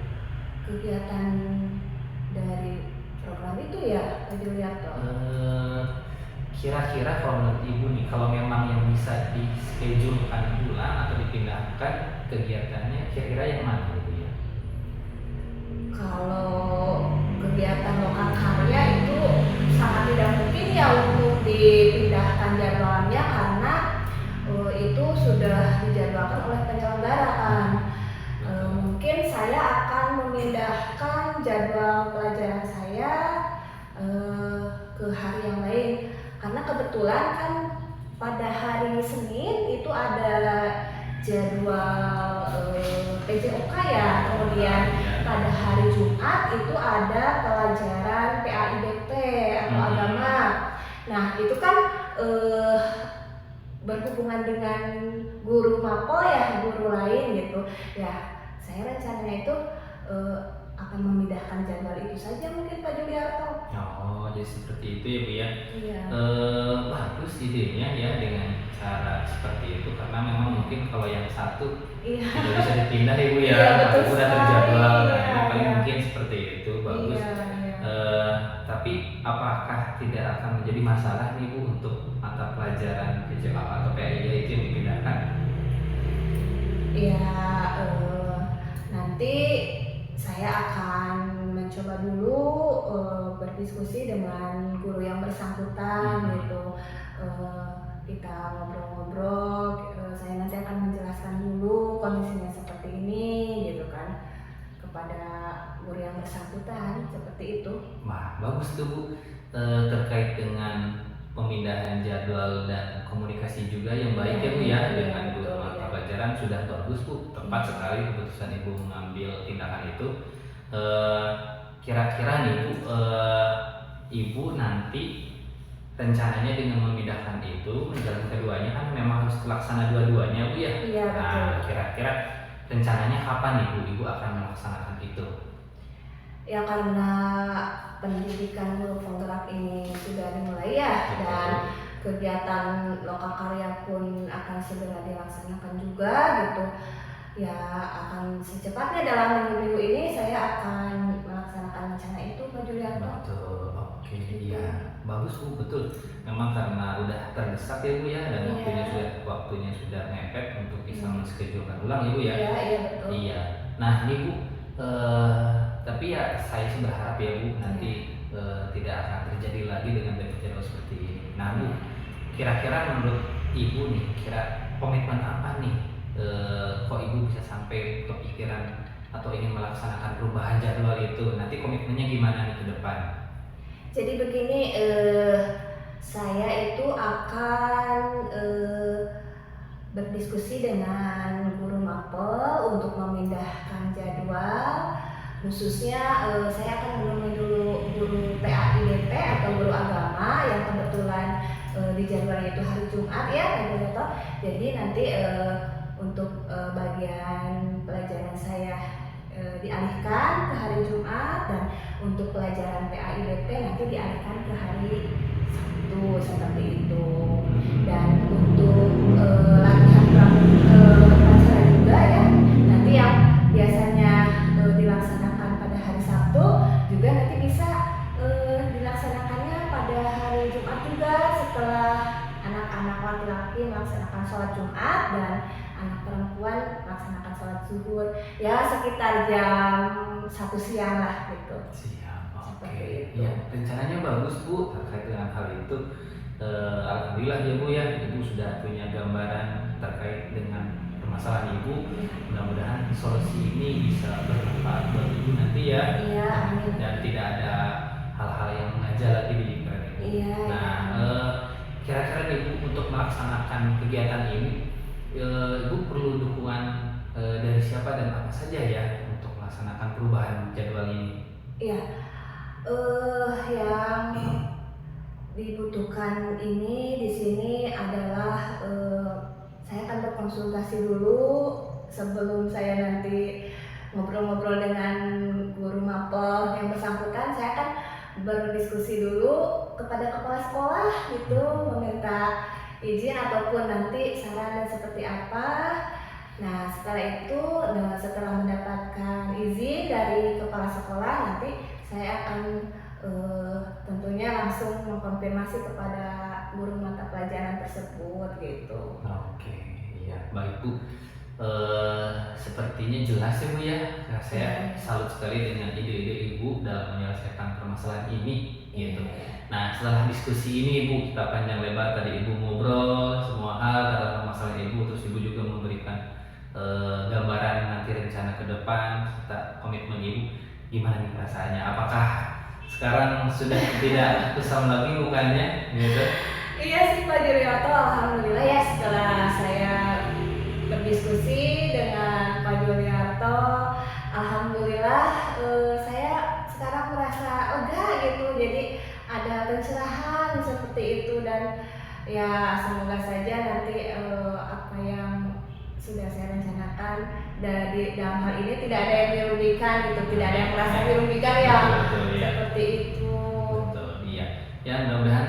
kegiatan dari program itu ya Pak Juliarto? Kira-kira kalau menurut Ibu nih, kalau memang yang bisa di schedulekan ulang atau dipindahkan kegiatannya, kira-kira yang mana Ibu ya? Kalau kegiatan lokal karya itu sangat tidak mungkin ya untuk dipindahkan jadwalnya karena itu sudah dijadwalkan oleh penyelenggaraan. Mungkin saya akan memindahkan jadwal pelajaran saya ke hari yang lain karena kebetulan kan pada hari Senin itu ada jadwal PJOK ya, kemudian pada hari Jumat itu ada pelajaran PAIBP atau agama. Nah itu kan berhubungan dengan guru mapel ya, guru lain gitu ya. Saya rencananya itu akan memindahkan jadwal itu saja mungkin Pak Juliarto. Oh, jadi seperti itu ya Bu ya. Iya. Bagus idenya ya dengan cara seperti itu karena memang mungkin kalau yang satu Iya. tidak bisa dipindah Ibu ya, Iya, betul udah sekali. terjadwal. Nah, Iya, paling iya. mungkin seperti itu bagus. Iya, iya. Tapi apakah tidak akan menjadi masalah nih Bu untuk mata pelajaran PJA atau PAIA itu yang dipindahkan? Ya, nanti saya akan mencoba dulu berdiskusi dengan guru yang bersangkutan gitu. Kita ngobrol-ngobrol, saya nanti akan menjelaskan dulu kondisinya seperti ini gitu kan kepada guru yang bersangkutan seperti itu. Wah, bagus tuh Bu. Terkait dengan pemindahan jadwal dan komunikasi juga yang baik ya Bu ya dengan guru mata pelajaran sudah bagus Bu. Tepat sekali keputusan Ibu mengambil tindakan itu. Kira-kira nih Bu, Ibu nanti rencananya dengan memindahkan itu menjalankan keduanya kan memang harus terlaksana dua-duanya Bu ya. Iya, betul. Nah, kira-kira rencananya kapan nih Bu Ibu akan melaksanakan itu? Ya karena pendidikan guru penggerak ini sudah dimulai ya, dan kegiatan lokal karya pun akan segera dilaksanakan juga gitu. Ya akan secepatnya dalam minggu-minggu ini saya akan melaksanakan rencana itu Pak Juliarto. Betul, oke, iya, bagus Bu, betul. Memang karena udah terdesak ya Bu ya, dan waktunya sudah mepet untuk bisa menschedulekan ulang ya Bu ya. Iya betul. Iya. Nah ini Bu, tapi ya saya sih berharap ya Bu nanti tidak akan terjadi lagi dengan jadwal seperti ini. Nah Bu, kira-kira menurut Ibu nih, komitmen apa nih kok Ibu bisa sampai kepikiran atau ingin melaksanakan perubahan jadwal itu? Nanti komitmennya gimana nih ke depan? Jadi begini, saya itu akan berdiskusi dengan guru mapel untuk memindahkan jadwal. Khususnya saya akan menemui dulu guru PAIBP atau guru agama yang kebetulan di jadwalnya itu hari Jumat ya Pak Juliarto. Jadi nanti untuk bagian pelajaran saya dialihkan ke hari Jumat, dan untuk pelajaran PAIBP nanti dialihkan ke hari Sabtu seperti itu. Dan untuk latihan upacara juga ya, nanti yang biasanya dilaksanakan pada hari Sabtu juga nanti bisa dilaksanakannya pada hari Jumat juga, setelah anak-anak laki-laki melaksanakan sholat Jumat dan anak perempuan melaksanakan sholat zuhur ya sekitar jam 1 siang lah gitu. Siap. Seperti itu. ya rencananya bagus Bu terkait dengan hal itu. Alhamdulillah ya Bu ya, Ibu sudah punya gambaran terkait dengan permasalahan Ibu. Mudah-mudahan solusi ini bisa bermanfaat buat Ibu nanti ya. Iya, amin. Dan tidak ada hal-hal yang mengajak lagi di lingkungan Ibu. Iya. Nah, kira-kira Ibu untuk melaksanakan kegiatan ini, Ibu perlu dukungan dari siapa dan apa saja ya untuk melaksanakan perubahan jadwal ini? Iya, yang dibutuhkan ini di sini adalah saya akan berkonsultasi dulu sebelum saya nanti ngobrol-ngobrol dengan guru mapel yang bersangkutan. Saya akan berdiskusi dulu kepada kepala sekolah gitu, meminta izin ataupun nanti saran seperti apa. Nah setelah itu, setelah mendapatkan izin dari kepala sekolah, nanti saya akan tentunya langsung mengkonfirmasi kepada guru mata pelajaran tersebut gitu. Oke, iya baik Bu. Sepertinya jelas ya Bu ya. Nah, saya salut sekali dengan ide-ide Ibu dalam menyelesaikan permasalahan ini gitu. Nah setelah diskusi ini Bu, kita panjang lebar tadi Ibu ngobrol semua hal tentang permasalahan Ibu, terus Ibu juga memberikan gambaran nanti rencana ke depan serta komitmen Ibu. Gimana nih perasaannya? Apakah sekarang sudah tidak kusam lagi mukanya gitu? Iya sih Pak Juryoto, alhamdulillah ya setelah saya berdiskusi dengan Pak Juryoto, alhamdulillah saya sekarang merasa lega gitu, jadi ada pencerahan seperti itu. Dan ya semoga saja nanti apa yang sudah saya rencanakan dari dalam hal ini tidak ada yang dirugikan gitu, tidak ada yang merasa dirugikan ya. Betul, ya. Seperti itu. Betul, iya. Ya mudah-mudahan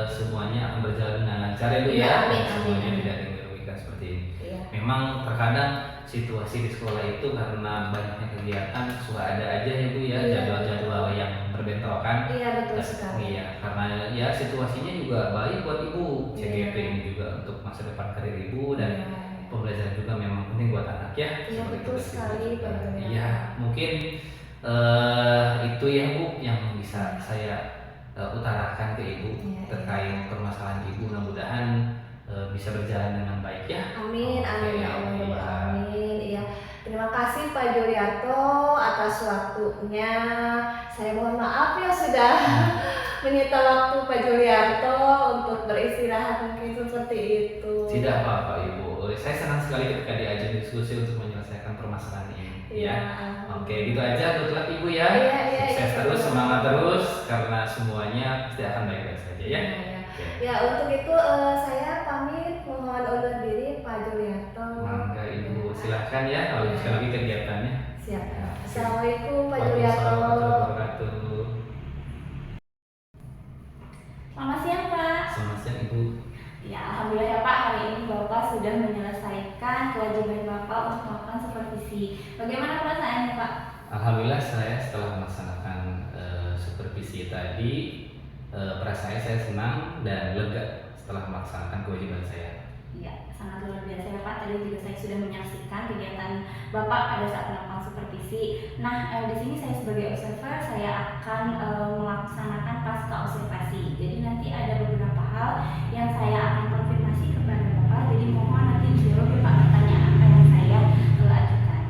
semuanya akan berjalan dengan lancar ya Bu Iya, ya. amin, Semuanya amin. tidak ada yang dirugikan seperti ini. Iya. Memang terkadang situasi di sekolah itu karena banyaknya kegiatan suka ada aja ya Bu ya, Iya. jadwal-jadwal yang berbentrokan. Iya betul sekali. Iya, karena ya situasinya juga baik buat Ibu. CGP Iya. ini juga untuk masa depan karir Ibu dan Iya. pembelajaran juga memang penting buat anak ya. Iya, seperti betul tugas Ibu sekali, juga. Pak Juryoto. Iya, mungkin itu ya Bu yang bisa saya utarakan ke Ibu Iya, terkait permasalahan Ibu. Mudah-mudahan bisa berjalan dengan baik ya. Amin, amin ya Allah, ya iya. amin. Iya, terima kasih Pak Juryoto atas waktunya. Saya mohon maaf ya sudah menyita waktu Pak Juryoto untuk beristirahat mungkin seperti itu. Tidak apa-apa Ibu. Saya senang sekali ketika diajak diskusi untuk menyelesaikan permasalahan ini. Iya. Oke, gitu aja. Good luck Ibu ya. Iya, Sukses iya. terus, semangat terus karena semuanya pasti akan baik-baik saja ya. Iya. Oke. Ya untuk itu saya pamit, mohon undur diri Pak Juryoto. Mangga Ibu, silahkan ya kalau sekali lagi kegiatannya. Siap. Ya, Assalamualaikum Pak Waalaikumsalam Juryoto. warahmatullahi wabarakatuh. Selamat siang Pak. Selamat siang Ibu. Ya, alhamdulillah ya Pak, hari ini Bapak sudah menyelesaikan kewajiban Bapak untuk melakukan supervisi. Bagaimana perasaannya Pak? Alhamdulillah saya setelah melaksanakan supervisi tadi, perasaan saya senang dan lega setelah melaksanakan kewajiban saya. Iya, sangat luar biasa ya Pak. Tadi juga saya sudah menyaksikan kegiatan Bapak pada saat melakukan supervisi. Nah, di sini saya sebagai observer, saya akan melaksanakan pasca observasi. Jadi nanti ada beberapa hal yang saya akan konfirmasi kepada Bapak. Jadi mohon nanti dijawab ya Pak pertanyaan apa yang saya ajukan.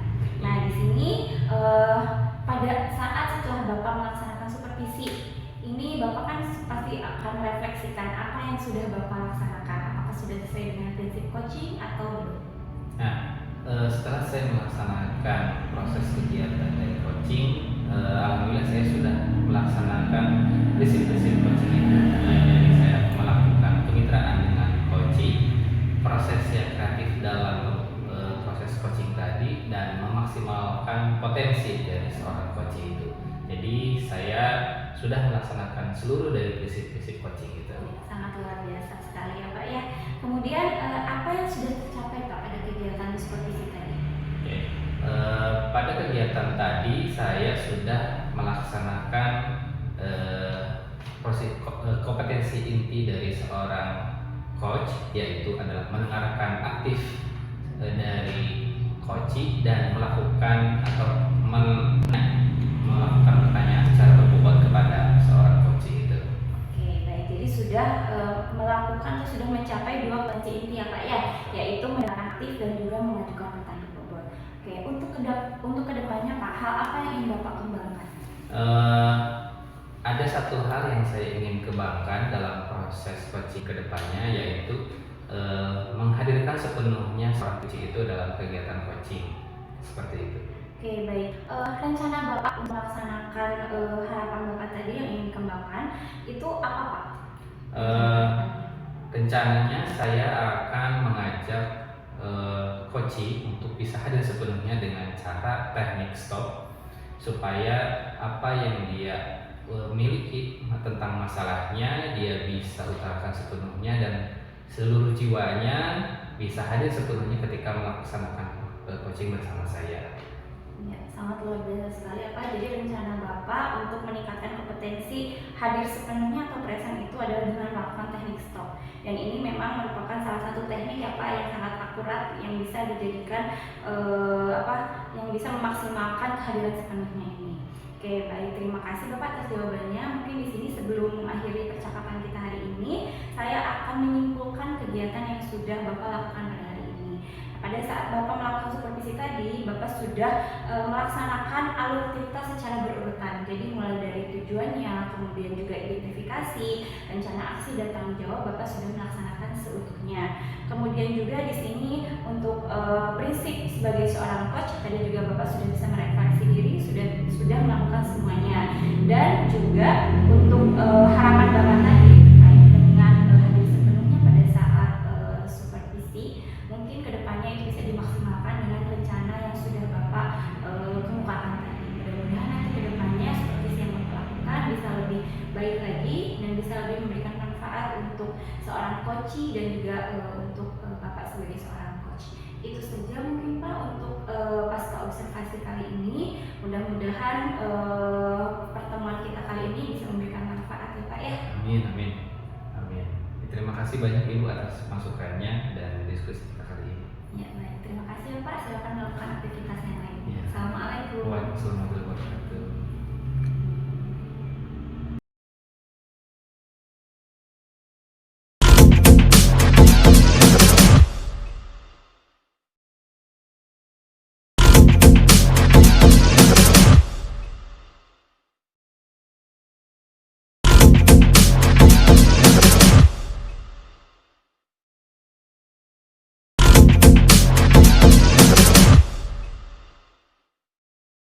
Nah, di sini pada saat setelah Bapak melaksanakan supervisi, ini Bapak kan pasti akan refleksikan apa yang sudah Bapak laksanakan. Apakah sudah sesuai dengan prinsip coaching atau belum? Nah, setelah saya melaksanakan proses kegiatan dari coaching, alhamdulillah saya sudah melaksanakan prinsip-prinsip coaching itu. Jadi saya melakukan kemitraan dengan coaching, proses yang kreatif dalam proses coaching tadi, dan memaksimalkan potensi dari seorang coaching itu. Jadi saya sudah melaksanakan seluruh dari prinsip-prinsip coaching itu. Sangat luar biasa sekali ya Pak ya. Kemudian apa yang sudah tercapai Pak pada kegiatan supervisi tadi? Oke. Pada kegiatan tadi saya sudah melaksanakan kompetensi inti dari seorang coach, yaitu adalah mendengarkan aktif dari coaching dan melakukan atau melakukan pertanyaan secara berbobot kunci inti ya Pak ya, yaitu mendengarkan aktif dan juga mengajukan pertanyaan bobot. Oke, untuk kedepannya Pak, hal apa yang ingin Bapak kembangkan? Ada satu hal yang saya ingin kembangkan dalam proses coaching kedepannya, yaitu menghadirkan sepenuhnya seorang coaching itu dalam kegiatan coaching seperti itu. Oke, baik. Rencana Bapak untuk melaksanakan harapan Bapak tadi yang ingin dikembangkan itu apa Pak? Rencananya saya akan mengajak coaching untuk bisa hadir sepenuhnya dengan cara teknik stop, supaya apa yang dia miliki tentang masalahnya dia bisa utarakan sepenuhnya dan seluruh jiwanya bisa hadir sepenuhnya ketika melaksanakan coaching bersama saya. Ya, sangat luar biasa sekali ya Pak. Jadi rencana Bapak untuk meningkatkan kompetensi hadir sepenuhnya atau present itu adalah dengan melakukan teknik stop. Dan ini memang merupakan salah satu teknik ya Pak yang sangat akurat yang bisa dijadikan yang bisa memaksimalkan kehadiran sepenuhnya ini. Oke, baik, terima kasih Bapak atas jawabannya. Mungkin di sini sebelum mengakhiri percakapan kita hari ini, saya akan menyimpulkan kegiatan yang sudah Bapak lakukan pada hari ini. Pada saat Bapak melakukan supervisi tadi, Bapak sudah melaksanakan alur cerita secara berurutan. Jadi mulai dari tujuannya, kemudian juga identifikasi, rencana aksi dan tanggung jawab Bapak sudah melaksanakan seutuhnya. Kemudian juga di sini untuk prinsip sebagai seorang coach, tadi juga Bapak sudah bisa merefleksi diri, sudah melakukan semuanya. Dan juga untuk harapan Bapak tadi terkait dengan hadir sepenuhnya pada saat supervisi, mungkin kedepannya itu bisa dimaksimalkan dengan rencana yang sudah Bapak kemukakan tadi. Mudah-mudahan nanti kedepannya supervisi yang Bapak lakukan bisa lebih baik lagi dan bisa lebih memberikan manfaat untuk seorang coach dan juga untuk Bapak sebagai seorang coach. Itu saja mungkin Pak untuk pasca observasi kali ini. Mudah-mudahan pertemuan kita kali ini bisa memberikan manfaat ya Pak ya. Amin, amin, amin. Terima kasih banyak Ibu atas masukannya dan diskusi kita kali ini. Ya baik, terima kasih ya Pak. Silakan melakukan aktivitas yang lain. Ya. Assalamualaikum. Waalaikumsalam warahmatullahi wabarakatuh.